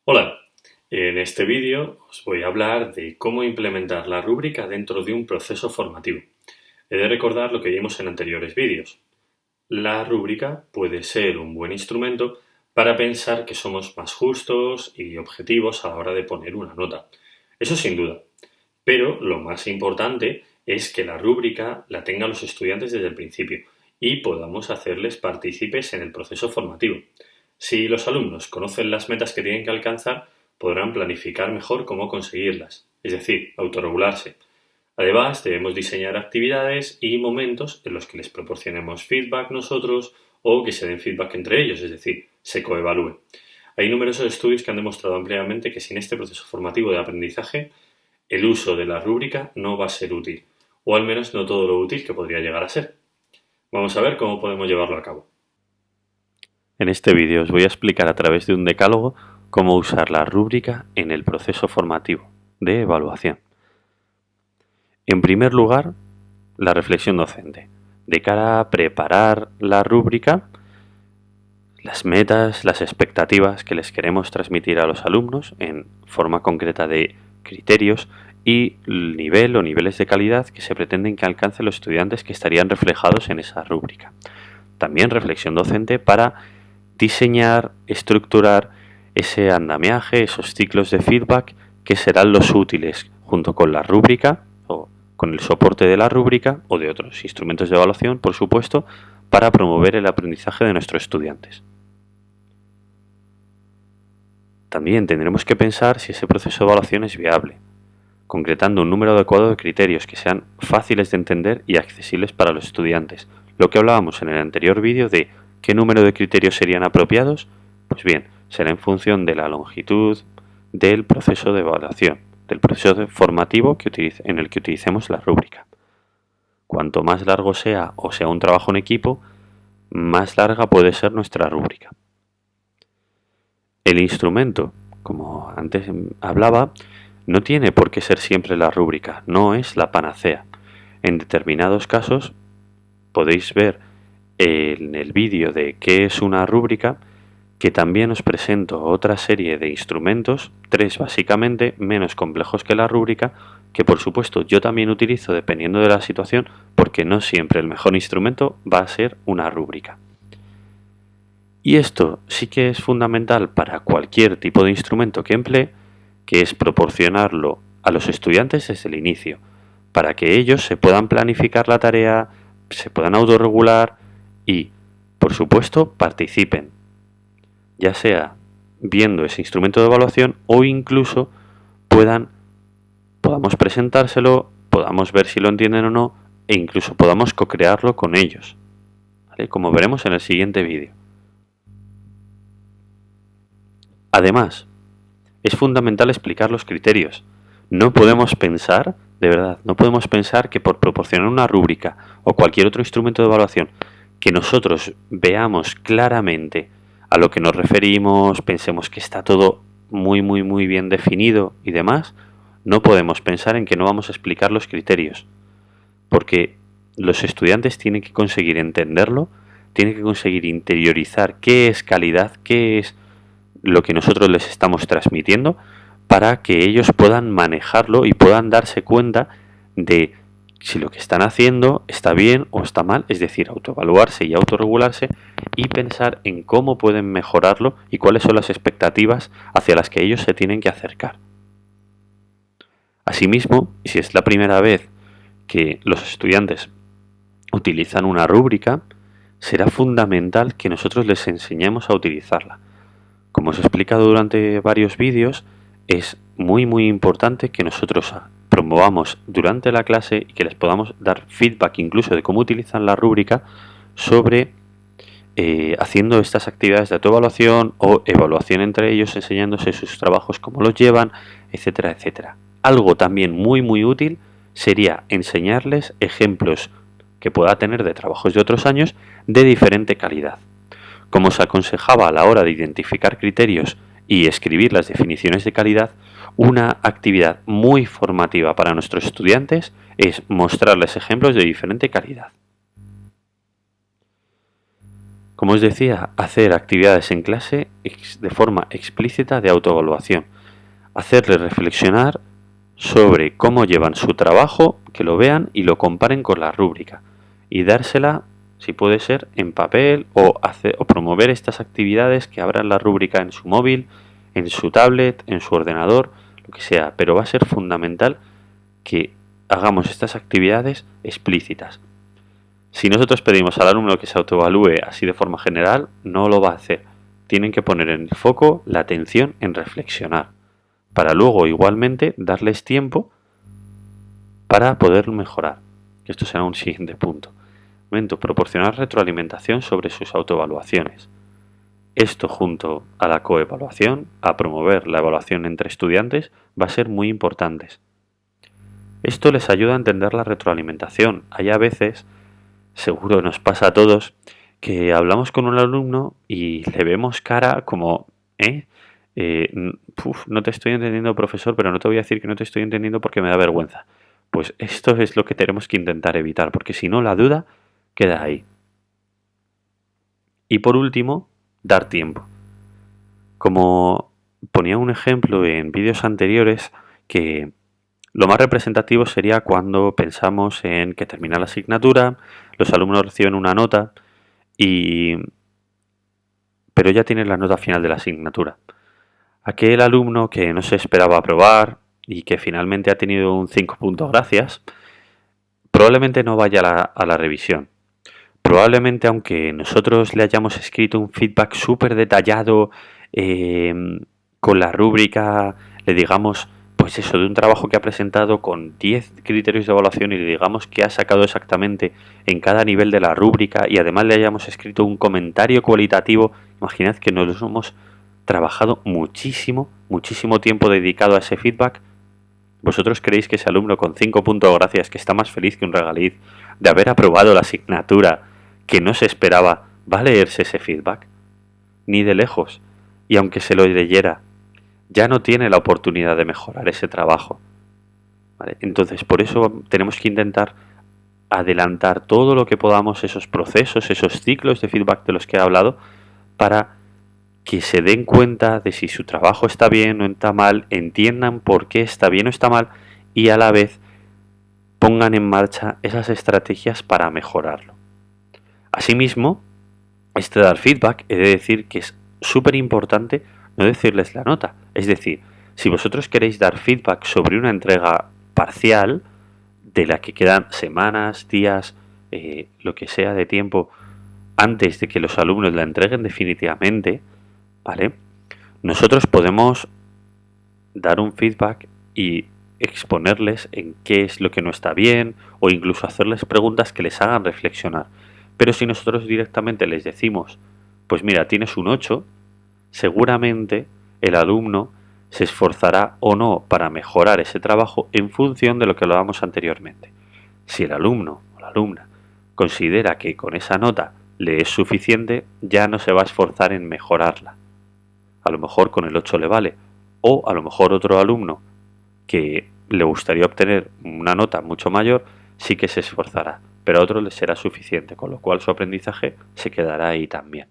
Hola, en este vídeo os voy a hablar de cómo implementar la rúbrica dentro de un proceso formativo. He de recordar lo que vimos en anteriores vídeos. La rúbrica puede ser un buen instrumento para pensar que somos más justos y objetivos a la hora de poner una nota. Eso sin duda. Pero lo más importante es que la rúbrica la tengan los estudiantes desde el principio y podamos hacerles partícipes en el proceso formativo. Si los alumnos conocen las metas que tienen que alcanzar, podrán planificar mejor cómo conseguirlas, es decir, autorregularse. Además, debemos diseñar actividades y momentos en los que les proporcionemos feedback nosotros o que se den feedback entre ellos, es decir, se coevalúe. Hay numerosos estudios que han demostrado ampliamente que sin este proceso formativo de aprendizaje, el uso de la rúbrica no va a ser útil, o al menos no todo lo útil que podría llegar a ser. Vamos a ver cómo podemos llevarlo a cabo. En este vídeo os voy a explicar a través de un decálogo cómo usar la rúbrica en el proceso formativo de evaluación. En primer lugar, la reflexión docente. De cara a preparar la rúbrica, las metas, las expectativas que les queremos transmitir a los alumnos en forma concreta de criterios y el nivel o niveles de calidad que se pretenden que alcancen los estudiantes que estarían reflejados en esa rúbrica. También reflexión docente para diseñar, estructurar ese andamiaje, esos ciclos de feedback que serán los útiles junto con la rúbrica o con el soporte de la rúbrica o de otros instrumentos de evaluación, por supuesto, para promover el aprendizaje de nuestros estudiantes. También tendremos que pensar si ese proceso de evaluación es viable, concretando un número adecuado de criterios que sean fáciles de entender y accesibles para los estudiantes. Lo que hablábamos en el anterior vídeo de ¿qué número de criterios serían apropiados? Pues bien, será en función de la longitud del proceso de evaluación, del proceso formativo en el que utilicemos la rúbrica. Cuanto más largo sea o sea un trabajo en equipo, más larga puede ser nuestra rúbrica. El instrumento, como antes hablaba, no tiene por qué ser siempre la rúbrica, no es la panacea. En determinados casos podéis ver en el vídeo de qué es una rúbrica, que también os presento otra serie de instrumentos, 3 básicamente, menos complejos que la rúbrica, que por supuesto yo también utilizo dependiendo de la situación, porque no siempre el mejor instrumento va a ser una rúbrica. Y esto sí que es fundamental para cualquier tipo de instrumento que emplee, que es proporcionarlo a los estudiantes desde el inicio, para que ellos se puedan planificar la tarea, se puedan autorregular y, por supuesto, participen, ya sea viendo ese instrumento de evaluación o incluso podamos presentárselo, podamos ver si lo entienden o no e incluso podamos co-crearlo con ellos, ¿vale? Como veremos en el siguiente vídeo. Además, es fundamental explicar los criterios. No podemos pensar, de verdad, no podemos pensar que por proporcionar una rúbrica o cualquier otro instrumento de evaluación que nosotros veamos claramente a lo que nos referimos, pensemos que está todo muy bien definido y demás, no podemos pensar en que no vamos a explicar los criterios, porque los estudiantes tienen que conseguir entenderlo, tienen que conseguir interiorizar qué es calidad, qué es lo que nosotros les estamos transmitiendo, para que ellos puedan manejarlo y puedan darse cuenta de si lo que están haciendo está bien o está mal, es decir, autoevaluarse y autorregularse y pensar en cómo pueden mejorarlo y cuáles son las expectativas hacia las que ellos se tienen que acercar. Asimismo, y si es la primera vez que los estudiantes utilizan una rúbrica, será fundamental que nosotros les enseñemos a utilizarla. Como os he explicado durante varios vídeos, es muy importante que nosotros promovamos durante la clase y que les podamos dar feedback incluso de cómo utilizan la rúbrica sobre haciendo estas actividades de autoevaluación o evaluación entre ellos, enseñándose sus trabajos, cómo los llevan, etcétera, etcétera. Algo también muy útil sería enseñarles ejemplos que pueda tener de trabajos de otros años de diferente calidad. Como se aconsejaba a la hora de identificar criterios y escribir las definiciones de calidad, una actividad muy formativa para nuestros estudiantes es mostrarles ejemplos de diferente calidad. Como os decía, hacer actividades en clase de forma explícita de autoevaluación. Hacerles reflexionar sobre cómo llevan su trabajo, que lo vean y lo comparen con la rúbrica. Y dársela, si puede ser, en papel o promover estas actividades que abran la rúbrica en su móvil, en su tablet, en su ordenador, lo que sea. Pero va a ser fundamental que hagamos estas actividades explícitas. Si nosotros pedimos al alumno que se autoevalúe así de forma general, no lo va a hacer. Tienen que poner en el foco la atención en reflexionar, para luego igualmente darles tiempo para poder mejorar. Esto será un siguiente punto. Proporcionar retroalimentación sobre sus autoevaluaciones. Esto junto a la coevaluación, a promover la evaluación entre estudiantes, va a ser muy importante. Esto les ayuda a entender la retroalimentación. Hay a veces, seguro nos pasa a todos, que hablamos con un alumno y le vemos cara como, no te estoy entendiendo, profesor, pero no te voy a decir que no te estoy entendiendo porque me da vergüenza. Pues esto es lo que tenemos que intentar evitar, porque si no, la duda queda ahí. Y por último, dar tiempo. Como ponía un ejemplo en vídeos anteriores, que lo más representativo sería cuando pensamos en que termina la asignatura, los alumnos reciben una nota, pero ya tienen la nota final de la asignatura. Aquel alumno que no se esperaba aprobar y que finalmente ha tenido un 5 puntos gracias, probablemente no vaya a la revisión. Probablemente, aunque nosotros le hayamos escrito un feedback súper detallado, con la rúbrica, le digamos, pues eso, de un trabajo que ha presentado con 10 criterios de evaluación y le digamos que ha sacado exactamente en cada nivel de la rúbrica y además le hayamos escrito un comentario cualitativo, imaginad que nos hemos trabajado muchísimo tiempo dedicado a ese feedback. ¿Vosotros creéis que ese alumno con 5 puntos gracias, que está más feliz que un regaliz de haber aprobado la asignatura que no se esperaba, va a leerse ese feedback? Ni de lejos. Y aunque se lo leyera, ya no tiene la oportunidad de mejorar ese trabajo. ¿Vale? Entonces, por eso tenemos que intentar adelantar todo lo que podamos esos procesos, esos ciclos de feedback de los que he hablado, para que se den cuenta de si su trabajo está bien o está mal, entiendan por qué está bien o está mal y a la vez pongan en marcha esas estrategias para mejorarlo. Asimismo, dar feedback, he de decir que es súper importante no decirles la nota. Es decir, si vosotros queréis dar feedback sobre una entrega parcial, de la que quedan semanas, días, lo que sea de tiempo, antes de que los alumnos la entreguen definitivamente, ¿vale? Nosotros podemos dar un feedback y exponerles en qué es lo que no está bien o incluso hacerles preguntas que les hagan reflexionar. Pero si nosotros directamente les decimos, pues mira, tienes un 8, seguramente el alumno se esforzará o no para mejorar ese trabajo en función de lo que hablábamos anteriormente. Si el alumno o la alumna considera que con esa nota le es suficiente, ya no se va a esforzar en mejorarla. A lo mejor con el 8 le vale. O a lo mejor otro alumno que le gustaría obtener una nota mucho mayor sí que se esforzará, pero a otro le será suficiente, con lo cual su aprendizaje se quedará ahí también.